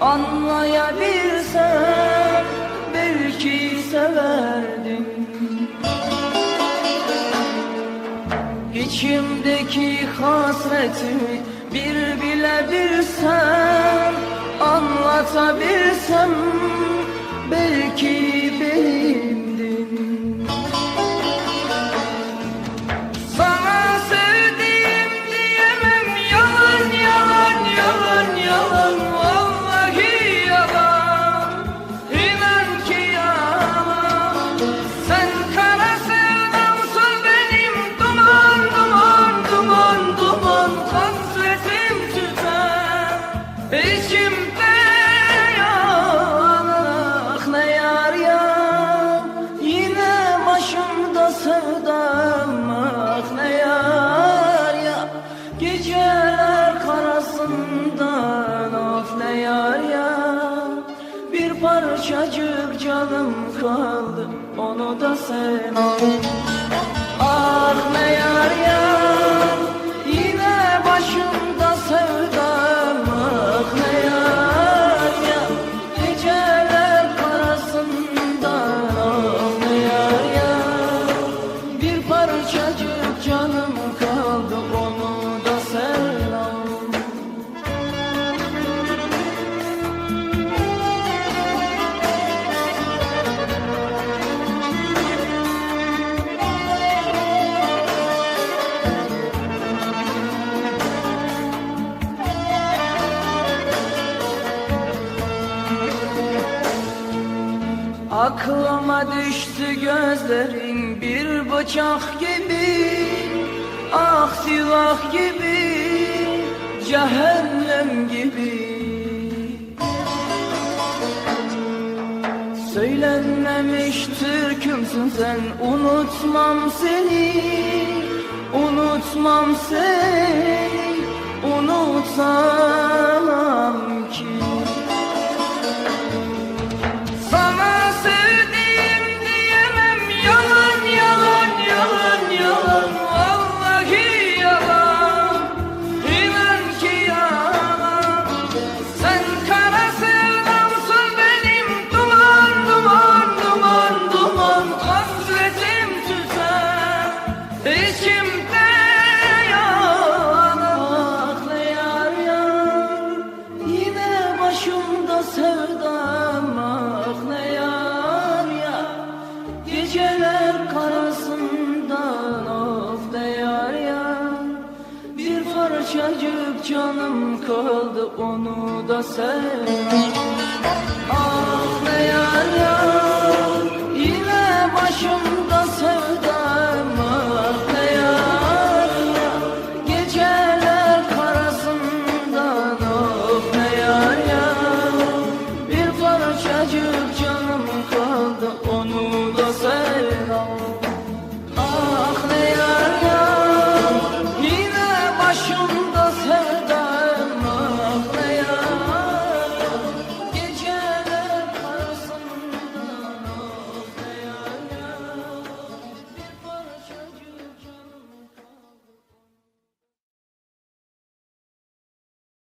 Anlayabilsem belki severdim. İçimdeki hasretimi bir bilebilsem, anlatabilsem belki benimdin. Sana sevdiğim diyemem, yalan yalan yalan yalan, vallahi yalan, inan ki yalan. Sen kara sevdamsın benim, duman duman duman duman, hasretim tüter içimde. Yanak ne yar ya, yine başımda sevdam. Ah ne yar ya, geceler karasından. Of ne yar ya, bir parçacık canım kaldı, onu da sen al. Ah ne yar ya, yine başımda sevdam. Ah ne yar ya, geceler karasından. Ah ne yar ya, bir parçacık canım kaldı, onu da sen al. Aklıma düştü gözlerin bir bıçak gibi, ah silah gibi, cehennem gibi. Söylenmemiş türkümsün sen, unutmam seni, unutmam seni, unutamam ki. Sana sevdiğim diyemem, yalan yalan yalan yalan, vallahi yalan, inan ki yalan. Sen kara sevdamsın benim, duman duman duman duman, hasretim tüter içimde. Yanak ne yar ya, yine başımda sevdam. Ah ne yar ya, geceler karasından. Of ne yar ya, bir parçacık canım kaldı, onu da sen al. Ah ne yar ya, yine başım